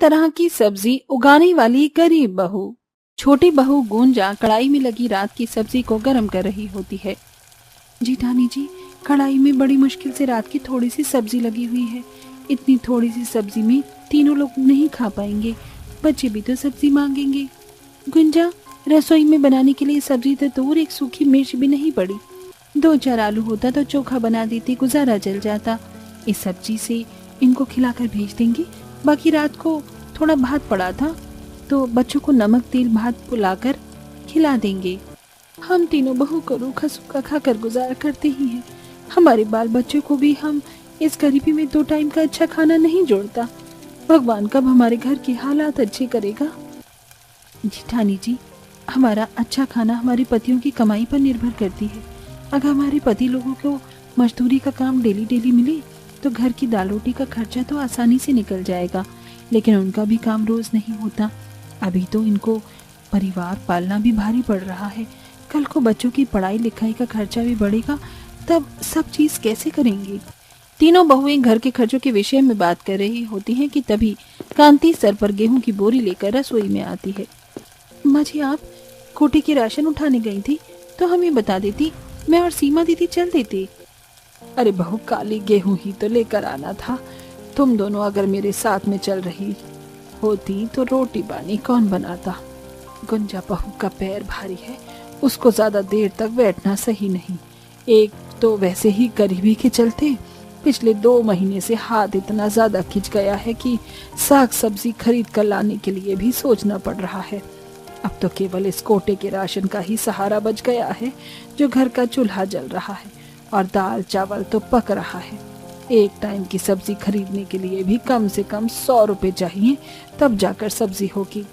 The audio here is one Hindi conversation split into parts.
तरह की सब्जी उगाने वाली गरीब बहू। छोटी बहू गुंजा कढ़ाई में लगी रात की सब्जी को गर्म कर रही होती है। जेठानी जी, कढ़ाई में बड़ी मुश्किल से रात की थोड़ी सी सब्जी लगी हुई है। इतनी थोड़ी सी सब्जी में तीनों लोग नहीं खा पाएंगे, बच्चे भी तो सब्जी मांगेंगे। गुंजा, रसोई में बनाने के लिए सब्जी तो दूर, एक सूखी मिर्च भी नहीं पड़ी। 2-4 आलू होता तो चोखा बना देती, गुजारा जल जाता। इस सब्जी से इनको खिलाकर भेज देंगे। बाकी रात को थोड़ा भात पड़ा था तो बच्चों को नमक तेल भात बुलाकर खिला देंगे। हम तीनों बहू को रूखा सूखा खाकर गुजारा करते ही हैं। हमारे बाल बच्चों को भी हम इस गरीबी में 2 टाइम का अच्छा खाना नहीं जोड़ता। भगवान कब हमारे घर के हालात अच्छे करेगा। जेठानी जी, हमारा अच्छा खाना हमारे पतियों की कमाई पर निर्भर करती है। अगर हमारे पति लोगों को मजदूरी का काम डेली डेली मिले तो घर की दाल रोटी का खर्चा तो आसानी से निकल जाएगा, लेकिन उनका भी काम रोज नहीं होता। अभी तो इनको परिवार पालना भी भारी पड़ रहा है। कल को बच्चों की पढ़ाई लिखाई का खर्चा भी बढ़ेगा, तब सब चीज कैसे करेंगे। तीनों बहुएं घर के खर्चों के विषय में बात कर रही होती हैं कि तभी कांति सर पर गेहूं की बोरी लेकर रसोई में आती है। माँ जी, आप कोटे की राशन उठाने गई थी तो हमें बता देती, मैं और सीमा दीदी चल देते। अरे बहू, काली गेहूं ही तो लेकर आना था। तुम दोनों अगर मेरे साथ में चल रही होती तो रोटी पानी कौन बनाता। गुंजा बहू का पैर भारी है, उसको ज्यादा देर तक बैठना सही नहीं। एक तो वैसे ही गरीबी के चलते पिछले 2 महीने से हाथ इतना ज्यादा खिंच गया है कि साग सब्जी खरीद कर लाने के लिए भी सोचना पड़ रहा है। अब तो केवल इस कोटे के राशन का ही सहारा बच गया है, जो घर का चूल्हा जल रहा है और दाल चावल तो पक रहा है। एक टाइम की सब्जी खरीदने के लिए भी कम से कम 100 रुपए चाहिए, तब जाकर सब्जी होगी।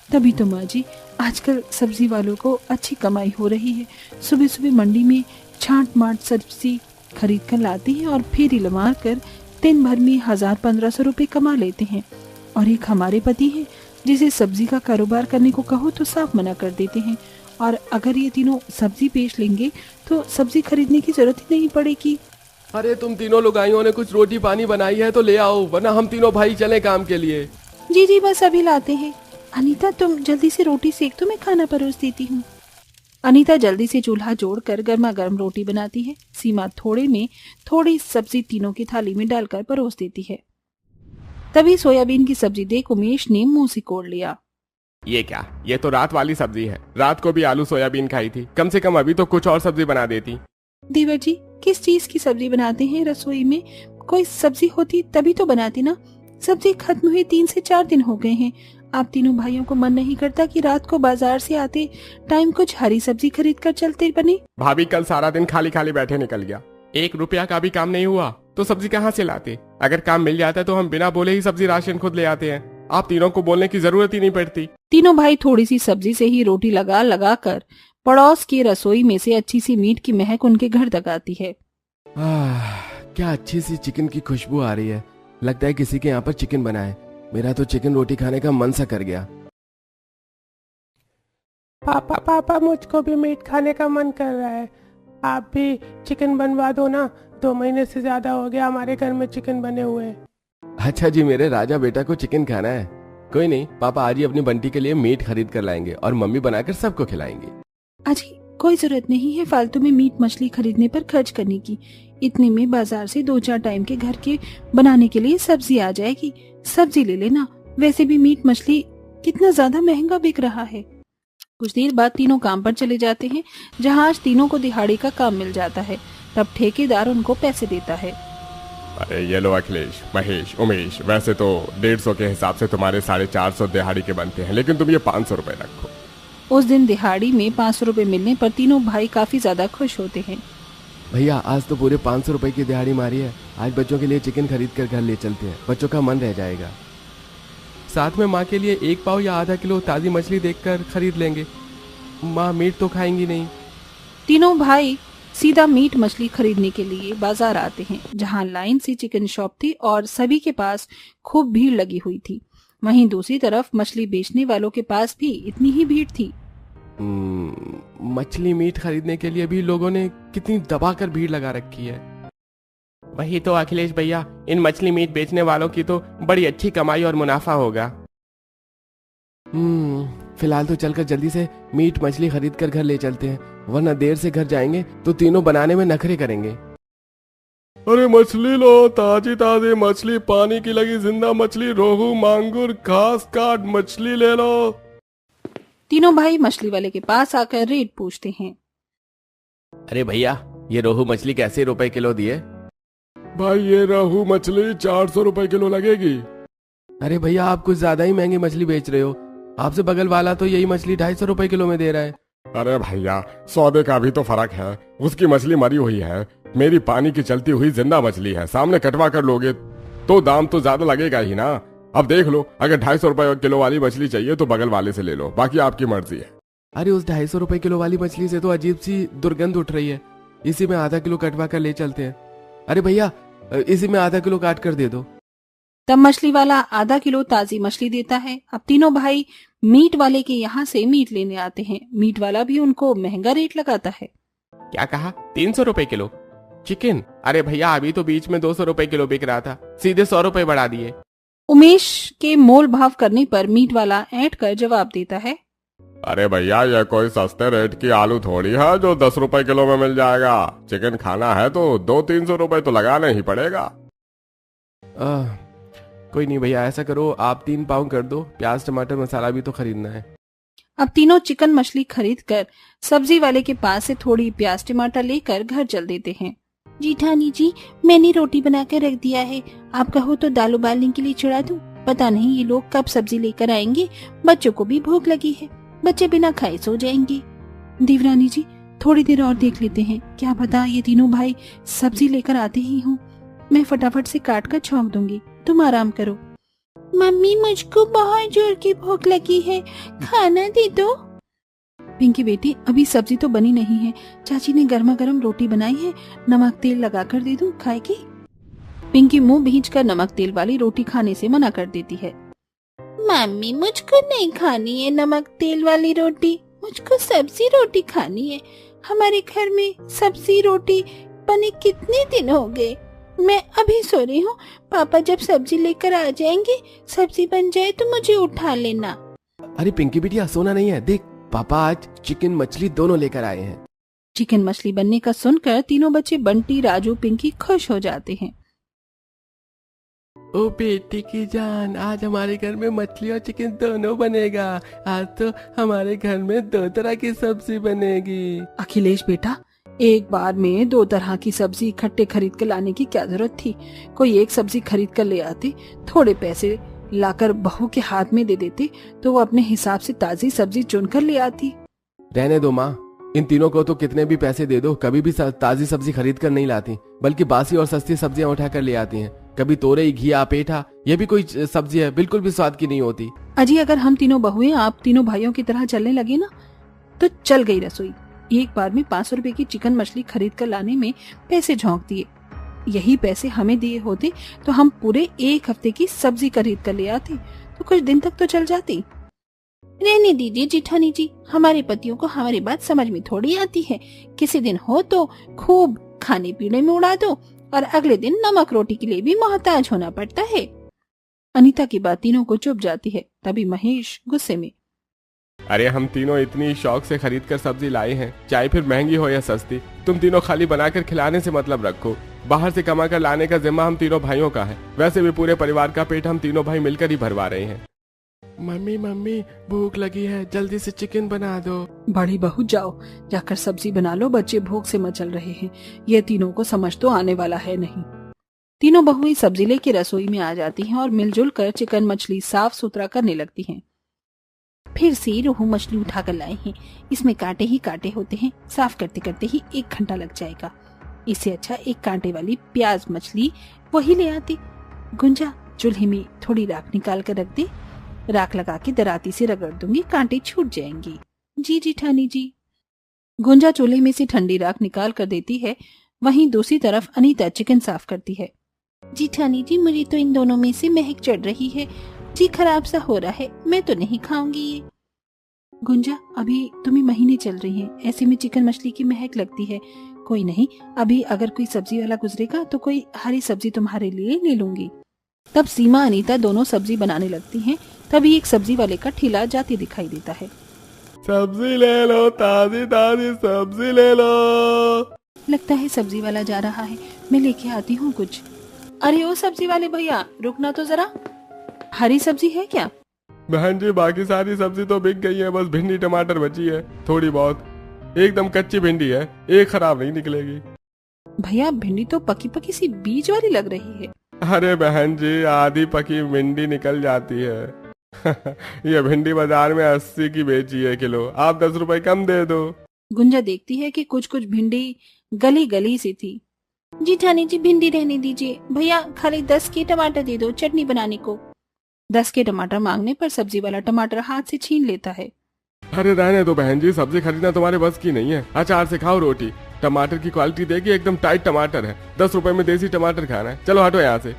तभी तो माँ जी, आजकल सब्जी वालों को अच्छी कमाई हो रही है। सुबह सुबह मंडी में छांट माट सब्जी खरीद कर लाते हैं और फिर इलमार कर दिन भर में 1000-1500 रुपए कमा लेते हैं। और एक हमारे पति हैं, जिसे सब्जी का कारोबार करने को कहो तो साफ मना कर देते हैं। और अगर ये तीनों सब्जी बेच लेंगे तो सब्जी खरीदने की जरूरत ही नहीं पड़ेगी। अरे तुम तीनों लुगाइयों ने कुछ रोटी पानी बनाई है तो ले आओ, वरना हम तीनों भाई चले काम के लिए। जी जी, बस अभी लाते हैं। अनीता, तुम जल्दी से रोटी सेक तो मैं खाना परोस देती हूँ। अनीता जल्दी से चूल्हा जोड़कर गर्मा गर्म रोटी बनाती है। सीमा थोड़े में थोड़ी सब्जी तीनों की थाली में डालकर परोस देती है। तभी सोयाबीन की सब्जी देख उमेश ने मुंह सिकोड़ लिया। ये क्या, ये तो रात वाली सब्जी है। रात को भी आलू सोयाबीन खाई थी, कम से कम अभी तो कुछ और सब्जी बना देती। देवर जी, किस चीज की सब्जी बनाते हैं रसोई में? कोई सब्जी होती तभी तो बनाती ना। सब्जी खत्म हुए 3 से 4 दिन हो गए हैं। आप तीनों भाइयों को मन नहीं करता कि रात को बाजार से आते टाइम कुछ हरी सब्जी खरीद कर चलते बने? भाभी, कल सारा दिन खाली खाली बैठे निकल गया। 1 रुपया का भी काम नहीं हुआ तो सब्जी कहाँ से लाते? अगर काम मिल जाता तो हम बिना बोले ही सब्जी राशन खुद ले आते हैं। आप तीनों को बोलने की जरूरत ही नहीं पड़ती। तीनों भाई थोड़ी सी सब्जी से ही रोटी लगा लगा कर पड़ोस की रसोई में से अच्छी सी मीट की महक उनके घर तक आती है। क्या अच्छी सी चिकन की खुशबू आ रही है। लगता है किसी के यहाँ पर चिकन बना है। मेरा तो चिकन रोटी खाने का मन सा कर गया। पापा, मुझको भी मीट खाने का मन कर रहा है। आप भी चिकन बनवा दो ना। 2 महीने से ज्यादा हो गया हमारे घर में चिकन बने हुए। अच्छा जी, मेरे राजा बेटा को चिकन खाना है। कोई नहीं, पापा आज ही अपनी बंटी के लिए मीट खरीद कर लाएंगे और मम्मी बनाकर सबको खिलाएंगे। अजी, कोई जरूरत नहीं है फालतू में मीट मछली खरीदने पर खर्च करने की। इतने में बाजार से 2-4 टाइम के घर के बनाने के लिए सब्जी आ जाएगी। सब्जी ले लेना। वैसे भी मीट मछली कितना ज्यादा महंगा बिक रहा है। कुछ देर बाद तीनों काम पर चले जाते हैं, जहाँ आज तीनों को दिहाड़ी का काम मिल जाता है। तब ठेकेदार उनको पैसे देता है। अरे ये लो अखिलेश, महेश, उमेश, वैसे तो 150 के हिसाब से तुम्हारे 450 दिहाड़ी के बनते हैं, लेकिन तुम ये 500 रुपए रखो। उस दिन दिहाड़ी में 500 रुपए मिलने पर तीनों भाई काफी ज्यादा खुश होते हैं। भैया, आज तो पूरे 500 रुपए की दिहाड़ी मारी है। आज बच्चों के लिए चिकन खरीद कर घर ले चलते हैं, बच्चों का मन रह जाएगा। साथ में माँ के लिए 1 पाव या आधा किलो ताजी मछली देखकर खरीद लेंगे। माँ मीट तो खाएंगी नहीं। तीनों भाई सीधा मीट मछली खरीदने के लिए बाजार आते हैं, जहां लाइन से चिकन शॉप थी और सभी के पास खूब भीड़ लगी हुई थी। वहीं दूसरी तरफ मछली बेचने वालों के पास भी इतनी ही भीड़ थी। मछली मीट खरीदने के लिए भी लोगों ने कितनी दबाकर भीड़ लगा रखी है। वही तो अखिलेश भैया, इन मछली मीट बेचने वालों की तो बड़ी अच्छी कमाई और मुनाफा होगा। फिलहाल तो चलकर जल्दी से मीट मछली खरीद कर घर ले चलते हैं, वरना देर से घर जाएंगे तो तीनों बनाने में नखरे करेंगे। अरे मछली लो, ताजी ताजी मछली, पानी की लगी जिंदा मछली, रोहू मांगुर घास काट मछली ले लो। तीनों भाई मछली वाले के पास आकर रेट पूछते हैं। अरे भैया, ये रोहू मछली कैसे रुपए किलो दिए? भाई ये रोहू मछली 400 रुपए किलो लगेगी। अरे भैया, आप कुछ ज्यादा ही महंगी मछली बेच रहे हो। आपसे बगल वाला तो यही मछली 250 रुपए किलो में दे रहा है। अरे भैया, सौदे का भी तो फर्क है। उसकी मछली मरी हुई है, मेरी पानी की चलती हुई जिंदा मछली है। सामने कटवा कर लोगे तो दाम तो ज्यादा लगेगा ही ना। अब देख लो, अगर 250 रुपए किलो वाली मछली चाहिए तो बगल वाले से ले लो, बाकी आपकी मर्जी है। अरे उस 250 रुपए किलो वाली मछली से तो अजीब सी दुर्गंध उठ रही है, इसी में आधा किलो कटवा कर ले चलते हैं। अरे भैया, इसी में आधा किलो काट कर दे दो। तब मछली वाला आधा किलो ताजी मछली देता है। अब तीनों भाई मीट वाले के यहाँ से मीट लेने आते हैं। मीट वाला भी उनको महंगा रेट लगाता है। क्या कहा? 300 रुपए किलो चिकन? अरे भैया, अभी तो बीच में 200 रुपए किलो बिक रहा था, सीधे 100 रुपए बढ़ा दिए। उमेश के मोल भाव करने पर मीट वाला ऐंठ कर जवाब देता है। अरे भैया, ये कोई सस्ते रेट की आलू थोड़ी है जो 10 रुपए किलो में मिल जाएगा। चिकन खाना है तो 200-300 रुपए तो लगाना ही पड़ेगा। कोई नहीं भैया, ऐसा करो आप 3 पाव कर दो, प्याज टमाटर मसाला भी तो खरीदना है। अब तीनों चिकन मछली खरीद कर सब्जी वाले के पास से थोड़ी प्याज टमाटर लेकर घर चल देते हैं। जीठानी जी, मैंने रोटी बना कर रख दिया है, आप कहो तो दाल उबालने के लिए चढ़ा दूं। पता नहीं ये लोग कब सब्जी लेकर आएंगे, बच्चों को भी भूख लगी है, बच्चे बिना खाए सो जाएंगे। देवरानी जी, थोड़ी देर और देख लेते हैं, क्या पता ये तीनों भाई सब्जी लेकर आते ही हों। मैं फटाफट से काट कर छौंक दूंगी, तुम आराम करो। मम्मी, मुझको बहुत जोर की भूख लगी है, खाना दे दो। पिंकी बेटी, अभी सब्जी तो बनी नहीं है, चाची ने गर्मा गर्म रोटी बनाई है, नमक तेल लगा कर दे दूं, खाएगी? पिंकी मुंह भींचकर नमक तेल वाली रोटी खाने से मना कर देती है। मम्मी, मुझको नहीं खानी है नमक तेल वाली रोटी, मुझको सब्जी रोटी खानी है। हमारे घर में सब्जी रोटी बने कितने दिन हो गए, मैं अभी सो रही हूँ। पापा जब सब्जी लेकर आ जाएंगे, सब्जी बन जाए तो मुझे उठा लेना। अरे पिंकी बिटिया, सोना नहीं है, देख पापा आज चिकन मछली दोनों लेकर आए हैं। चिकन मछली बनने का सुनकर तीनों बच्चे बंटी, राजू, पिंकी खुश हो जाते हैं। ओ बेटी की जान, आज हमारे घर में मछली और चिकन दोनों बनेगा। आज तो हमारे घर में 2 तरह की सब्जी बनेगी। अखिलेश बेटा, एक बार में 2 तरह की सब्जी इकट्ठे खरीद कर लाने की क्या जरूरत थी? कोई एक सब्जी खरीद कर ले आते, थोड़े पैसे लाकर बहू के हाथ में दे देते तो वो अपने हिसाब से ताजी सब्जी चुनकर ले आती। रहने दो माँ, इन तीनों को तो कितने भी पैसे दे दो, कभी भी ताजी सब्जी खरीद कर नहीं लाती, बल्कि बासी और सस्ती सब्जियां उठा कर ले आती हैं। कभी तोरई, घिया, पेठा, ये भी कोई सब्जी है, बिल्कुल भी स्वाद की नहीं होती। अजी, अगर हम तीनों बहुएं आप तीनों भाइयों की तरह चलने लगे ना, तो चल गई रसोई। एक बार में 500 रुपए की चिकन मछली खरीद कर लाने में पैसे झोंक दिए। यही पैसे हमें दिए होते तो हम पूरे 1 हफ्ते की सब्जी खरीद कर ले आते, तो कुछ दिन तक तो चल जाती। रहने दीजिए जेठानी जी, हमारे पतियों को हमारी बात समझ में थोड़ी आती है। किसी दिन हो तो खूब खाने पीने में उड़ा दो और अगले दिन नमक रोटी के लिए भी मोहताज होना पड़ता है। अनीता की बात तीनों को चुप जाती है। तभी महेश गुस्से में, अरे हम तीनों इतनी शौक से खरीद कर सब्जी लाए हैं, चाहे फिर महंगी हो या सस्ती, तुम तीनों खाली बनाकर खिलाने से मतलब रखो। बाहर से कमा कर लाने का जिम्मा हम तीनों भाइयों का है। वैसे भी पूरे परिवार का पेट हम तीनों भाई मिलकर ही भरवा रहे हैं। मम्मी मम्मी, भूख लगी है, जल्दी से चिकन बना दो। बड़ी बहू, जाओ जाकर सब्जी बना लो, बच्चे भूख से मचल रहे हैं। ये तीनों को समझ तो आने वाला है नहीं। तीनों बहुएं सब्जी लेके रसोई में आ जाती हैं और मिलजुल कर चिकन मछली साफ सुथरा करने लगती हैं। फिर से रोहू मछली उठाकर लाए हैं, इसमें कांटे ही कांटे होते हैं, साफ करते करते ही 1 घंटा लग जाएगा। इससे अच्छा एक कांटे वाली प्याज मछली वही ले आते। गुंजा, चूल्हे में थोड़ी राख निकाल कर रख दे, राख लगा के दराती से रगड़ दूंगी, कांटे छूट जाएंगे। जी जेठानी जी। गुंजा चूल्हे में से ठंडी राख निकाल कर देती है, वहीं दूसरी तरफ अनीता चिकन साफ करती है। जेठानी जी, मुझे तो इन दोनों में से महक चढ़ रही है, जी खराब सा हो रहा है, मैं तो नहीं खाऊंगी ये। गुंजा, अभी तुम्हें महीने चल रही हैं, ऐसे में चिकन मछली की महक लगती है, कोई नहीं, अभी अगर कोई सब्जी वाला गुजरेगा तो कोई हरी सब्जी तुम्हारे लिए ले लूंगी। तब सीमा अनीता दोनों सब्जी बनाने लगती हैं। तभी एक सब्जी वाले का ठेला जाते दिखाई देता है। सब्जी ले लो, ताजी ताजी सब्जी ले लो। लगता है सब्जी वाला जा रहा है, मैं लेके आती हूँ कुछ। अरे ओ सब्जी वाले भैया, रुकना तो जरा, हरी सब्जी है क्या? बहन जी बाकी सारी सब्जी तो बिक गई है, बस भिंडी टमाटर बची है थोड़ी बहुत। एकदम कच्ची भिंडी है, एक खराब नहीं निकलेगी। भैया भिंडी तो पकी पकी सी बीज वाली लग रही है। अरे बहन जी आधी पकी भिंडी निकल जाती है। ये भिंडी बाजार में 80 की बेची है किलो, आप 10 रुपए कम दे दो। गुंजा देखती है कि कुछ कुछ भिंडी गली गली सी थी। जी ठानी जी भिंडी रहने दीजिए, भैया खाली 10 के टमाटर दे दो चटनी बनाने को। 10 के टमाटर मांगने पर सब्जी वाला टमाटर हाथ से छीन लेता है। अरे रहने दो बहन जी, सब्जी खरीदना तुम्हारे बस की नहीं है। अचार से खाओ रोटी, टमाटर की क्वालिटी देखिए एकदम टाइट टमाटर है। 10 रुपए में देसी टमाटर खाना है, चलो हटो यहाँ से।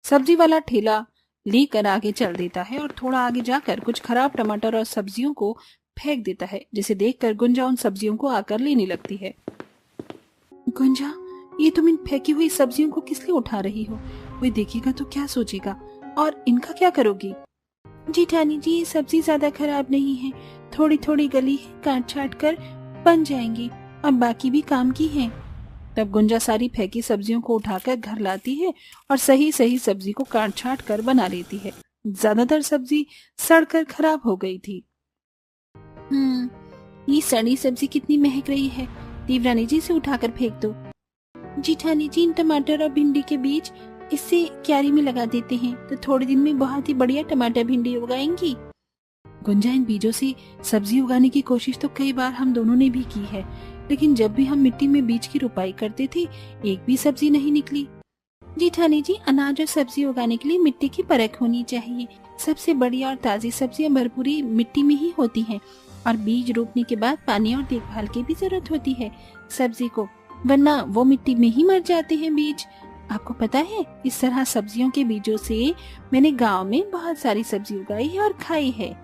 सब्जी वाला ठेला लेकर आगे चल देता है और थोड़ा आगे जाकर कुछ खराब टमाटर और सब्जियों को फेंक देता है, जिसे देखकर गुंजा उन सब्जियों को आकर लेने लगती है। गुंजा, ये तुम इन फेंकी हुई सब्जियों को किस लिए उठा रही हो? कोई देखेगा तो क्या सोचेगा, और इनका क्या करोगी? जी ठानी जी ये सब्जी ज्यादा खराब नहीं है, थोड़ी थोड़ी गली है, काट छाट कर बन जाएंगी, और बाकी भी काम की है। तब गुंजा सारी फेंकी सब्जियों को उठाकर घर लाती है और सही सही सब्जी को काट छाट कर बना लेती है। ज्यादातर सब्जी सड़कर खराब हो गई थी। ये सड़ी सब्जी कितनी महक रही है, देवरानी जी से उठाकर फेंक दो। जीठानी जी इन टमाटर और भिंडी के बीज इससे क्यारी में लगा देते हैं तो थोड़े दिन में बहुत ही बढ़िया टमाटर भिंडी उगाएंगी। गुंजा, इन बीजों से सब्जी उगाने की कोशिश तो कई बार हम दोनों ने भी की है, लेकिन जब भी हम मिट्टी में बीज की रुपाई करते थे एक भी सब्जी नहीं निकली। जीठानी जी अनाज और सब्जी उगाने के लिए मिट्टी की परख होनी चाहिए। सबसे बढ़िया और ताजी सब्जियां भरपूरी मिट्टी में ही होती हैं, और बीज रोपने के बाद पानी और देखभाल की भी जरूरत होती है सब्जी को, वरना वो मिट्टी में ही मर जाते हैं बीज। आपको पता है, इस तरह सब्जियों के बीजों से मैंने गांव में बहुत सारी सब्जी उगाई है और खाई है।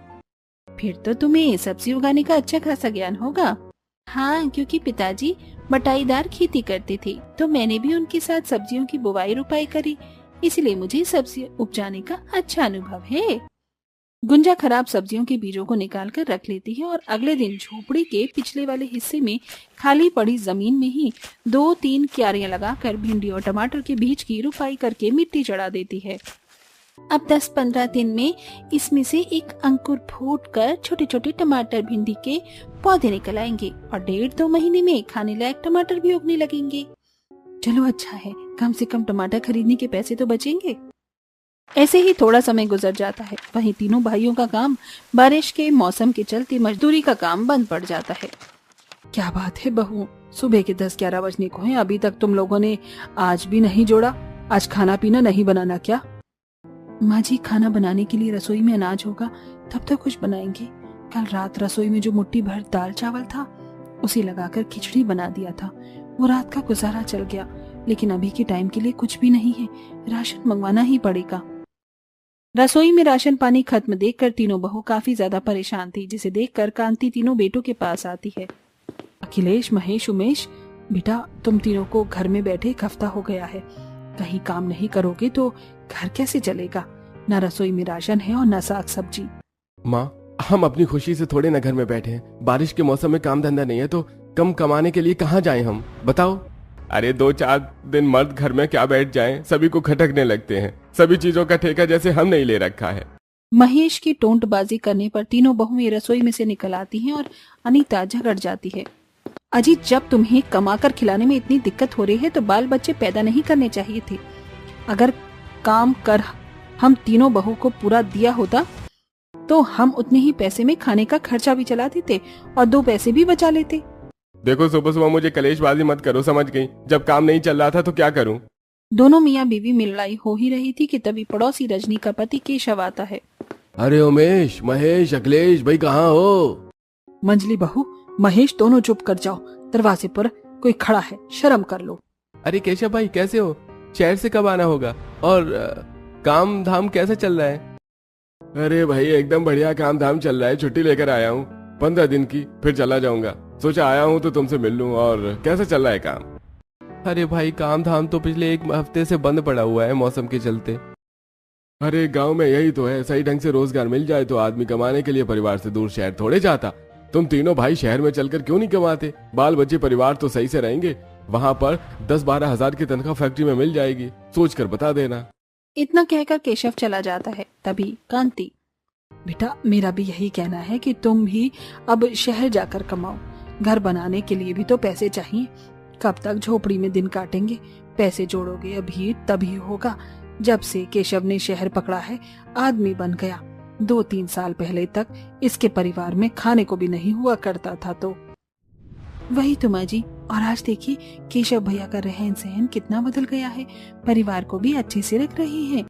फिर तो तुम्हें सब्जी उगाने का अच्छा खासा ज्ञान होगा। हाँ, क्योंकि पिताजी बटाईदार खेती करते थे तो मैंने भी उनके साथ सब्जियों की बुवाई रुपाई करी, इसलिए मुझे सब्जी उपजाने का अच्छा अनुभव है। गुंजा खराब सब्जियों के बीजों को निकाल कर रख लेती है और अगले दिन झोपड़ी के पिछले वाले हिस्से में खाली पड़ी जमीन में ही 2-3 क्यारियां लगाकर भिंडी और टमाटर के बीज की रुपाई करके मिट्टी चढ़ा देती है। अब 10-15 दिन में इसमें से एक अंकुर फूटकर छोटे छोटे टमाटर भिंडी के पौधे निकल आएंगे और 1.5-2 महीने में खाने लायक टमाटर भी उगने लगेंगे। चलो अच्छा है, कम से कम टमाटर खरीदने के पैसे तो बचेंगे। ऐसे ही थोड़ा समय गुजर जाता है। वहीं तीनों भाइयों का काम बारिश के मौसम के चलते मजदूरी का काम बंद पड़ जाता है। क्या बात है बहू, सुबह के 10-11 बजने को हैं, अभी तक तुम लोगों ने आज भी नहीं जोड़ा। आज खाना पीना नहीं बनाना क्या? माँ जी, खाना बनाने के लिए रसोई में अनाज होगा तब तक कुछ बनाएंगे। कल रात रसोई में जो मुट्ठी भर दाल चावल था उसे लगाकर खिचड़ी बना दिया था, वो रात का गुजारा चल गया। लेकिन अभी के टाइम के लिए कुछ भी नहीं है, राशन मंगवाना ही पड़ेगा। रसोई में राशन पानी खत्म देखकर तीनों बहू काफी ज्यादा परेशान थी, जिसे देखकर कांति तीनों बेटों के पास आती है। अखिलेश, महेश, उमेश, बेटा तुम तीनों को घर में बैठे एक हफ्ता हो गया है, कहीं काम नहीं करोगे तो घर कैसे चलेगा? न रसोई में राशन है और न साग सब्जी। माँ, हम अपनी खुशी से थोड़े न घर में बैठे हैं। बारिश के मौसम में काम धंधा नहीं है तो कम कमाने के लिए कहाँ जाएं हम, बताओ। अरे 2-4 दिन मर्द घर में क्या बैठ जाएं, सभी को खटकने लगते हैं। सभी चीजों का ठेका जैसे हम नहीं ले रखा है। महेश की टोंटबाजी करने पर तीनों बहुएं रसोई में से निकल आती हैं और अनीता झगड़ जाती है। अजी, जब तुम्हें कमाकर खिलाने में इतनी दिक्कत हो रही है तो बाल बच्चे पैदा नहीं करने चाहिए थे। अगर काम कर हम तीनों बहू को पूरा दिया होता तो हम उतने ही पैसे में खाने का खर्चा भी चला देते और 2 पैसे भी बचा लेते। देखो सुबह सुबह मुझे कलेशबाजी मत करो, समझ गई? जब काम नहीं चल रहा था तो क्या करूं? दोनों मियाँ बीवी में लड़ाई हो ही रही थी कि तभी पड़ोसी रजनी का पति केशव आता है। अरे उमेश, महेश, अखिलेश भाई कहाँ हो? मंजली बहू, महेश दोनों चुप कर जाओ, दरवाजे पर कोई खड़ा है, शर्म कर लो। अरे केशव भाई कैसे हो? शहर से कब आना होगा और काम धाम कैसा चल रहा है? अरे भाई एकदम बढ़िया काम धाम चल रहा है। छुट्टी लेकर आया हूँ 15 दिन की, फिर चला जाऊंगा। सोचा आया हूँ तो तुमसे मिल लूं। और कैसा चल रहा है काम? अरे भाई काम धाम तो पिछले 1 हफ्ते से बंद पड़ा हुआ है मौसम के चलते। अरे गांव में यही तो है, सही ढंग से रोजगार मिल जाए तो आदमी कमाने के लिए परिवार से दूर शहर थोड़े जाता। तुम तीनों भाई शहर में चलकर क्यों नहीं कमाते? बाल बच्चे परिवार तो सही से रहेंगे, वहां पर 10-12 हजार की तनख्वाह फैक्ट्री में मिल जाएगी, सोच कर बता देना। इतना कहकर केशव चला जाता है। तभी कांति, बेटा मेरा भी यही कहना है कि तुम भी अब शहर जाकर कमाओ। घर बनाने के लिए भी तो पैसे चाहिए। कब तक झोपड़ी में दिन काटेंगे? पैसे जोड़ोगे अभी तभी होगा। जब से केशव ने शहर पकड़ा है आदमी बन गया। 2-3 साल पहले तक इसके परिवार में खाने को भी नहीं हुआ करता था। तो वही तो माँ जी, और आज देखिए केशव भैया का रहन सहन कितना बदल गया है। परिवार को भी अच्छे से रख रहे हैं।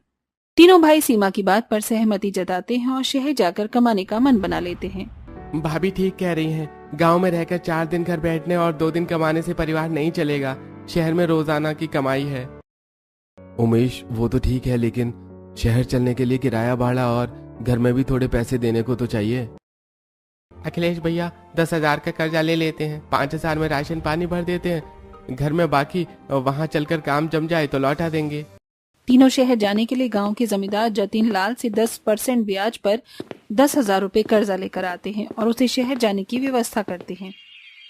तीनों भाई सीमा की बात पर सहमति जताते हैं और शहर जाकर कमाने का मन बना लेते हैं। भाभी ठीक कह रही हैं, गांव में रहकर 4 दिन घर बैठने और 2 दिन कमाने से परिवार नहीं चलेगा। शहर में रोजाना की कमाई है। उमेश वो तो ठीक है, लेकिन शहर चलने के लिए किराया भाड़ा और घर में भी थोड़े पैसे देने को तो चाहिए। अखिलेश भैया 10,000 का कर्जा ले लेते हैं, 5,000 में राशन पानी भर देते हैं, घर में बाकी वहां चलकर काम जम जाए तो लौटा देंगे। तीनों शहर जाने के लिए गांव के जमींदार जतीन लाल से 10% ब्याज पर 10,000 रुपए कर्जा लेकर आते हैं और उसे शहर जाने की व्यवस्था करते हैं।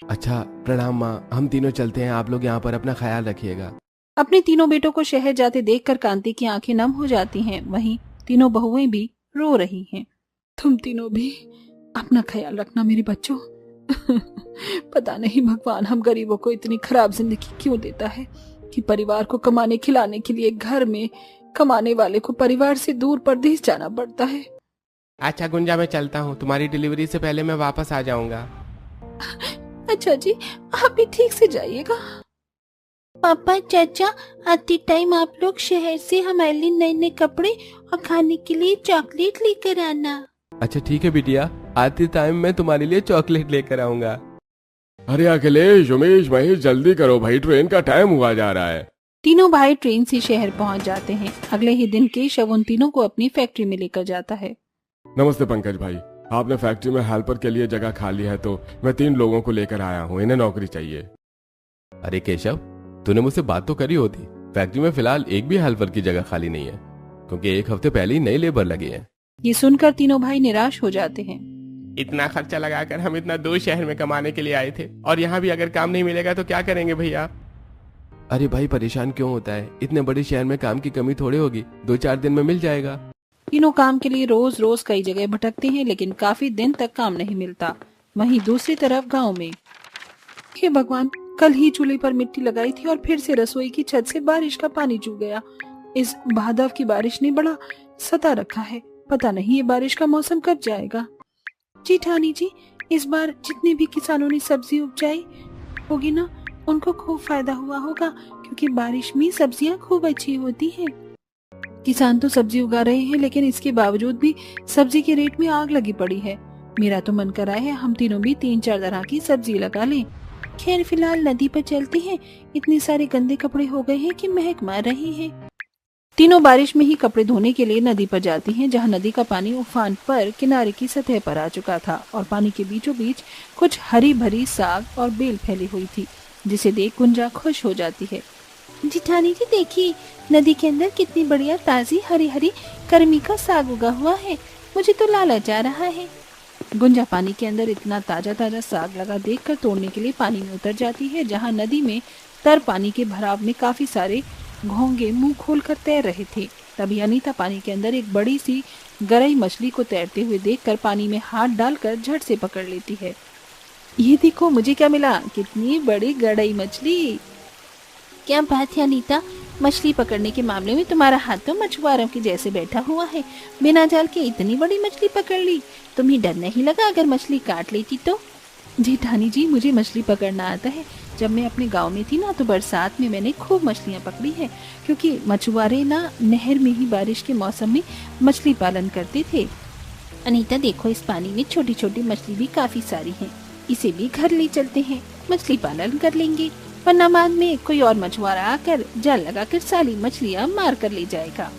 अच्छा प्रणाम माँ, हम तीनों चलते हैं, आप लोग यहाँ पर अपना ख्याल रखिएगा। अपने तीनों बेटों को शहर जाते देखकर कांति की आंखें नम हो जाती हैं। वहीं तीनों बहुएं भी रो रही हैं। तुम तीनों भी अपना ख्याल रखना मेरे बच्चों। पता नहीं भगवान हम गरीबों को इतनी खराब जिंदगी क्यों देता है कि परिवार को कमाने खिलाने के लिए घर में कमाने वाले को परिवार से दूर परदेश जाना पड़ता है। अच्छा गुंजा मैं चलता हूँ, तुम्हारी डिलीवरी से पहले मैं वापस आ जाऊंगा। अच्छा जी, आप भी ठीक से जाइएगा। पापा चाचा आते टाइम आप लोग शहर से हमारे लिए नए नए कपड़े और खाने के लिए चॉकलेट लेकर आना। अच्छा ठीक है बिटिया, आते टाइम मैं तुम्हारे लिए चॉकलेट लेकर आऊंगा। अरे अखिलेश, उमेश, महेश जल्दी करो भाई, ट्रेन का टाइम हुआ जा रहा है। तीनों भाई ट्रेन से शहर पहुंच जाते हैं। अगले ही दिन केशव उन तीनों को अपनी फैक्ट्री में लेकर जाता है। नमस्ते पंकज भाई, आपने फैक्ट्री में हेल्पर के लिए जगह खाली है तो मैं 3 लोगों को लेकर आया हूँ, इन्हें नौकरी चाहिए। अरे केशव, तूने मुझसे बात तो करी होती। फैक्ट्री में फिलहाल एक भी हेल्पर की जगह खाली नहीं है, क्योंकि 1 हफ्ते पहले ही नई लेबर लगी है। ये सुनकर तीनों भाई निराश हो जाते हैं। इतना खर्चा लगाकर हम इतना दूर शहर में कमाने के लिए आए थे, और यहाँ भी अगर काम नहीं मिलेगा तो क्या करेंगे भैया? अरे भाई परेशान क्यों होता है, इतने बड़े शहर में काम की कमी थोड़ी होगी, 2-4 दिन में मिल जाएगा। तीनों काम के लिए रोज रोज कई जगह भटकते हैं, लेकिन काफी दिन तक काम नहीं मिलता। वहीं दूसरी तरफ गांव में, हे भगवान, कल ही चूल्हे पर मिट्टी लगाई थी और फिर से रसोई की छत से बारिश का पानी चू गया। इस भादव की बारिश ने बड़ा सता रखा है। पता नहीं ये बारिश का मौसम कब जाएगा। जी ठानी जी, इस बार जितने भी किसानों ने सब्जी उपजाई होगी ना, उनको खूब फायदा हुआ होगा, क्योंकि बारिश में सब्जियां खूब अच्छी होती हैं। किसान तो सब्जी उगा रहे हैं, लेकिन इसके बावजूद भी सब्जी के रेट में आग लगी पड़ी है। मेरा तो मन कर रहा है हम तीनों भी 3-4 तरह की सब्जी लगा लें। खैर फिलहाल नदी पर चलते हैं, इतने सारे गंदे कपड़े हो गए हैं कि महक मार रहे हैं। तीनों बारिश में ही कपड़े धोने के लिए नदी पर जाती हैं, जहां नदी का पानी उफान पर किनारे की सतह पर आ चुका था और पानी के बीचों बीच कुछ हरी भरी साग और बेल फैली हुई थी, जिसे देख गुंजा खुश हो जाती है। जिठानी जी देखिए, नदी के अंदर कितनी बढ़िया ताजी हरी हरी कर्मी का साग उगा हुआ है, मुझे तो लालच आ रहा है। गुंजा पानी के अंदर इतना ताजा ताजा साग लगा देखकर तोड़ने के लिए पानी में उतर जाती है, जहां नदी में तर पानी के भराव में काफी सारे घोंगे मुंह खोलकर तैर रहे थे। तभी अनीता पानी के अंदर एक बड़ी सी गरई मछली को तैरते हुए देखकर पानी में हाथ डालकर झट से पकड़ लेती है। ये देखो मुझे क्या मिला, कितनी बड़ी गरई मछली। क्या बात है अनीता, मछली पकड़ने के मामले में तुम्हारा हाथ तो मछुआरों के जैसे बैठा हुआ है। बिना जाल के इतनी बड़ी मछली पकड़ ली, तुम्हें डर नहीं लगा अगर मछली काट लेती तो? जी ठानी जी, मुझे मछली पकड़ना आता है। जब मैं अपने गांव में थी ना, तो बरसात में मैंने खूब मछलियां पकड़ी है, क्योंकि मछुआरे ना नहर में ही बारिश के मौसम में मछली पालन करते थे। अनीता देखो, इस पानी में छोटी छोटी मछली भी काफी सारी हैं, इसे भी घर ले चलते हैं, मछली पालन कर लेंगे, वरना बाद में कोई और मछुआरा आकर जाल लगाकर सारी मछलियां मार कर ले जाएगा।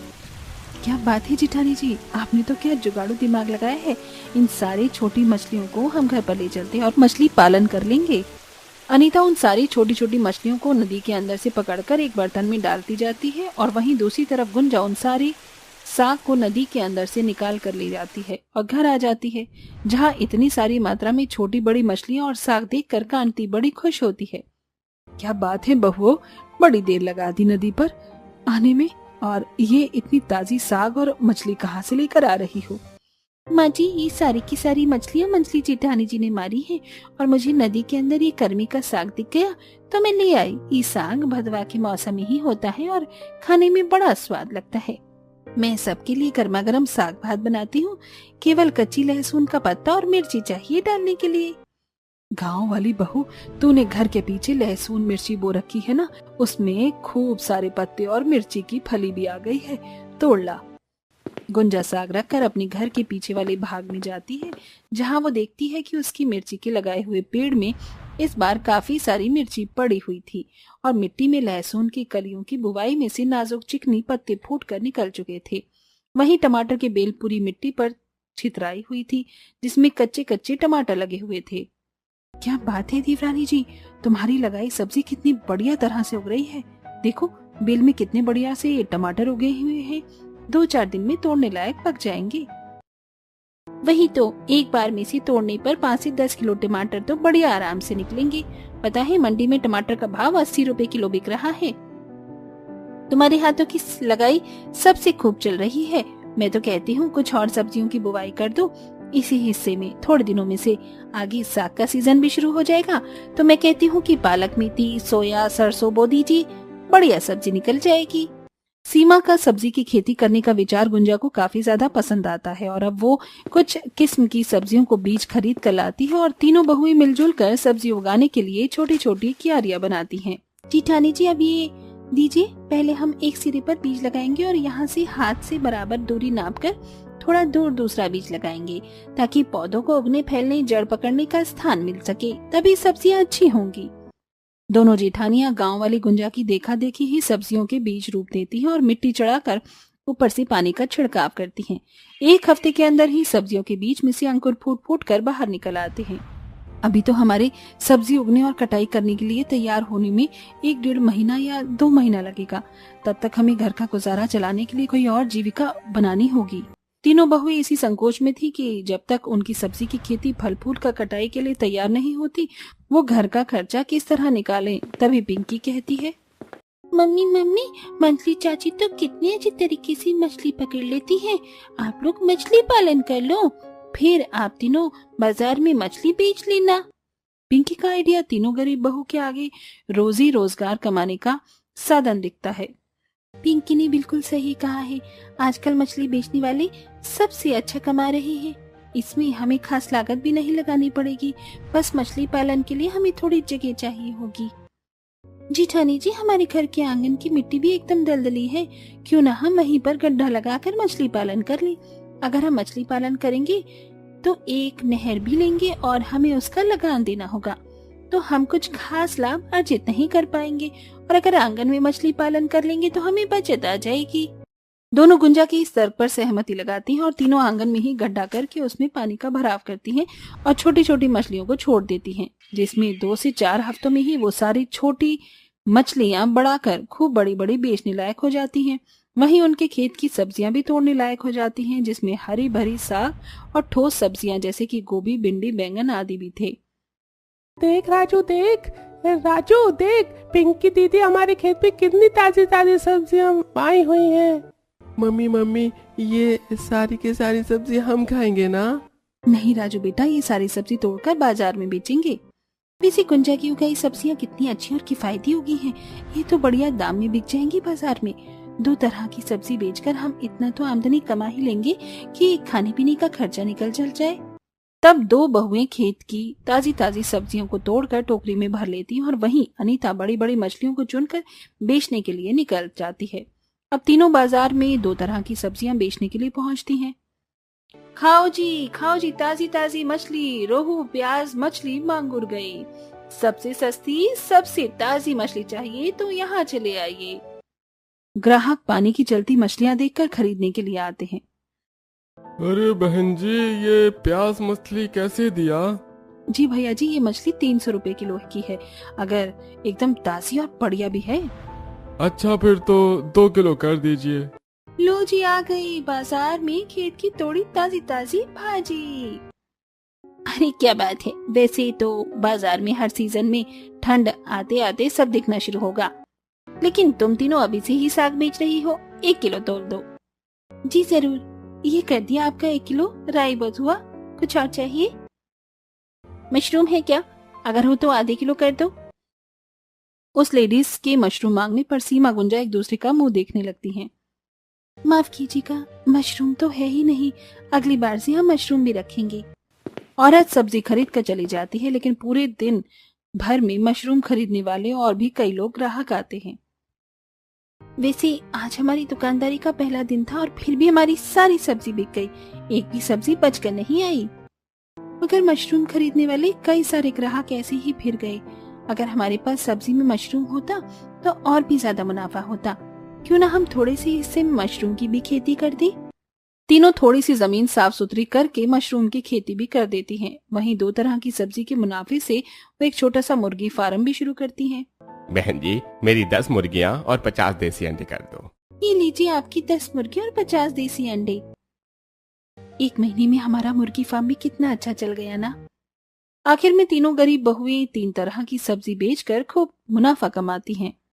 क्या बात है जिठानी जी, आपने तो क्या जुगाड़ू दिमाग लगाया है। इन सारी छोटी मछलियों को हम घर पर ले चलते हैं और मछली पालन कर लेंगे। अनीता उन सारी छोटी छोटी मछलियों को नदी के अंदर से पकड़कर एक बर्तन में डालती जाती है और वहीं दूसरी तरफ गुंजा उन सारी साग को नदी के अंदर से निकाल कर ले जाती है और घर आ जाती है, जहाँ इतनी सारी मात्रा में छोटी बड़ी मछलियां और साग देखकर कांति बड़ी खुश होती है। क्या बात है बहुओं, बड़ी देर लगा दी नदी पर आने में, और ये इतनी ताजी साग और मछली कहाँ से लेकर आ रही हो? माँ जी, ये सारी की सारी मछलियाँ मंजली जेठानी जी ने मारी हैं और मुझे नदी के अंदर ये कर्मी का साग दिख गया तो मैं ले आई। ये साग भदवा के मौसम में ही होता है और खाने में बड़ा स्वाद लगता है। मैं सबके लिए गर्मा गर्म साग भात बनाती हूँ, केवल कच्ची लहसुन का पत्ता और मिर्ची चाहिए डालने के लिए। गांव वाली बहू, तूने घर के पीछे लहसुन मिर्ची बो रखी है ना, उसमें खूब सारे पत्ते और मिर्ची की फली भी आ गई है, तोड़ ला। गुंजा साग रखकर अपने घर के पीछे वाले भाग में जाती है, जहां वो देखती है कि उसकी मिर्ची के लगाए हुए पेड़ में इस बार काफी सारी मिर्ची पड़ी हुई थी और मिट्टी में लहसुन की कलियों की बुवाई में से नाजुक चिकनी पत्ते फूटकर निकल चुके थे। वहीं टमाटर के बेल पूरी मिट्टी पर छितराई हुई थी, जिसमें कच्चे कच्चे टमाटर लगे हुए थे। क्या बात है देवरानी जी, तुम्हारी लगाई सब्जी कितनी बढ़िया तरह से उग रही है। देखो बेल में कितने बढ़िया से टमाटर उगे हुए हैं, 2-4 दिन में तोड़ने लायक पक जाएंगे। वही तो, एक बार में से तोड़ने पर 5 से 10 किलो टमाटर तो बड़े आराम से निकलेंगे। पता है मंडी में टमाटर का भाव 80 रुपए किलो बिक रहा है। तुम्हारे हाथों की लगाई सबसे खूब चल रही है। मैं तो कहती हूँ कुछ और सब्जियों की बुवाई कर दो। इसी हिस्से में थोड़े दिनों में से आगे साग का सीजन भी शुरू हो जाएगा, तो मैं कहती हूँ कि पालक, मेथी, सोया, सरसों बो दीजिए, बढ़िया सब्जी निकल जाएगी। सीमा का सब्जी की खेती करने का विचार गुंजा को काफी ज्यादा पसंद आता है और अब वो कुछ किस्म की सब्जियों को बीज खरीद कर लाती है और तीनों बहुएं मिलजुल कर सब्जी उगाने के लिए छोटी छोटी क्यारियां बनाती हैं। जेठानी जी, अब ये दीजिए, पहले हम एक सिरे पर बीज लगाएंगे और यहाँ से हाथ से बराबर दूरी नाप कर थोड़ा दूर दूसरा बीज लगाएंगे, ताकि पौधों को उगने, फैलने, जड़ पकड़ने का स्थान मिल सके, तभी सब्जियां अच्छी होंगी। दोनों जेठानियां गांव वाली गुंजा की देखा देखी ही सब्जियों के बीज रोप देती हैं और मिट्टी चढ़ाकर ऊपर से पानी का छिड़काव करती हैं। 1 हफ्ते के अंदर ही सब्जियों के बीच में से अंकुर फूट फूट कर बाहर निकल आते हैं। अभी तो हमारे सब्जी उगने और कटाई करने के लिए तैयार होने में 1-1.5 महीना या 2 महीना लगेगा। तब तक हमें घर का गुजारा चलाने के लिए कोई और जीविका बनानी होगी। तीनों बहुएं इसी संकोच में थी कि जब तक उनकी सब्जी की खेती फल फूल का कटाई के लिए तैयार नहीं होती, वो घर का खर्चा किस तरह निकालें। तभी पिंकी कहती है, मम्मी मम्मी, मंजली चाची तो कितने अच्छी तरीके से मछली पकड़ लेती हैं। आप लोग मछली पालन कर लो, फिर आप तीनों बाजार में मछली बेच लेना। पिंकी का आइडिया तीनों गरीब बहू के आगे रोजी रोजगार कमाने का साधन दिखता है। पिंकी ने बिल्कुल सही कहा है, आजकल मछली बेचने वाले सबसे अच्छा कमा रहे हैं। इसमें हमें खास लागत भी नहीं लगानी पड़ेगी, बस मछली पालन के लिए हमें थोड़ी जगह चाहिए होगी। जेठानी जी, हमारे घर के आंगन की मिट्टी भी एकदम दलदली है, क्यों ना हम वहीं पर गड्ढा लगाकर मछली पालन कर लें। अगर हम मछली पालन करेंगे तो एक नहर भी लेंगे और हमें उसका लगान देना होगा, तो हम कुछ खास लाभ अर्जित नहीं कर पाएंगे। और अगर आंगन में मछली पालन कर लेंगे तो हमें बचत आ जाएगी। दोनों गुंजा की इस तर्क पर सहमति लगाती हैं और तीनों आंगन में ही गड्ढा करके उसमें पानी का भराव करती हैं और छोटी छोटी मछलियों को छोड़ देती हैं, जिसमें 2 से 4 हफ्तों में ही वो सारी छोटी मछलियां बढ़ाकर खूब बड़ी बड़ी बेचने लायक हो जाती हैं। वहीं उनके खेत की सब्जियां भी तोड़ने लायक हो जाती हैं, जिसमें हरी भरी साग और ठोस सब्जियां जैसे कि गोभी, भिंडी, बैंगन आदि भी थे। देख राजू, देख, पिंकी दीदी हमारे खेत में कितनी ताजी ताजी सब्जियां आई हुई हैं। मम्मी, ये सारी के सारी सब्जी हम खाएंगे ना? नहीं राजू बेटा, ये सारी सब्जी तोड़कर बाजार में बेचेंगे। वैसे गुंजा की उगाई सब्जियां कितनी अच्छी और किफायती उगी हैं, ये तो बढ़िया दाम में बिक जाएंगी बाजार में। 2 तरह की सब्जी बेचकर हम इतना तो आमदनी कमा ही लेंगे कि खाने पीने का खर्चा निकल चल जाए। तब 2 बहुएं खेत की ताजी ताजी सब्जियों को तोड़कर टोकरी में भर लेती हैं और वहीं अनीता बड़ी बड़ी मछलियों को चुनकर बेचने के लिए निकल जाती है। अब तीनों बाजार में 2 तरह की सब्जियां बेचने के लिए पहुंचती हैं। खाओ जी ताजी ताजी मछली, रोहू, प्याज, मछली, मांगुर गई। सबसे सस्ती, सबसे ताजी मछली चाहिए तो यहाँ चले आइए। ग्राहक पानी की चलती मछलियां देखकर खरीदने के लिए आते हैं। अरे बहन जी, ये प्याज मछली कैसे दिया? जी भैया जी, ये मछली 300 रुपए किलो की है, अगर एकदम ताजी और बढ़िया भी है। अच्छा फिर तो 2 किलो कर दीजिए। लो जी, आ गई बाजार में खेत की तोड़ी ताजी ताजी भाजी। अरे क्या बात है, वैसे तो बाजार में हर सीजन में ठंड आते आते सब दिखना शुरू होगा, लेकिन तुम तीनों अभी से ही साग बेच रही हो, 1 किलो तोल दो। जी जरूर, ये कर दिया आपका 1 किलो। राई बहुत हुआ, कुछ और चाहिए? मशरूम है क्या? अगर हो तो आधे किलो कर दो। उस लेडीज के मशरूम मांगने पर सीमा गुंजा एक दूसरे का मुंह देखने लगती हैं। माफ कीजिएगा, मशरूम तो है ही नहीं, अगली बार से हम मशरूम भी रखेंगे। औरत सब्जी खरीद कर चली जाती है, लेकिन पूरे दिन भर में मशरूम खरीदने वाले और भी कई लोग ग्राहक आते हैं। वैसे आज हमारी दुकानदारी का पहला दिन था और फिर भी हमारी सारी सब्जी बिक गई, एक भी सब्जी बचकर नहीं आई। मगर मशरूम खरीदने वाले कई सारे ग्राहक ऐसे ही फिर गए। अगर हमारे पास सब्जी में मशरूम होता तो और भी ज्यादा मुनाफा होता। क्यों ना हम थोड़े से हिस्से में मशरूम की भी खेती कर दें? तीनों थोड़ी सी जमीन साफ सुथरी करके मशरूम की खेती भी कर देती हैं। वहीं 2 तरह की सब्जी के मुनाफे से वो एक छोटा सा मुर्गी फार्म भी शुरू करती हैं। बहन जी, मेरी 10 मुर्गियां और 50 देसी अंडे कर दो। ये लीजिए आपकी 10 मुर्गी और 50 देसी अंडे। 1 महीने में हमारा मुर्गी फार्म भी कितना अच्छा चल गया ना। आखिर में तीनों गरीब बहुएं 3 तरह की सब्जी बेचकर खूब मुनाफा कमाती हैं।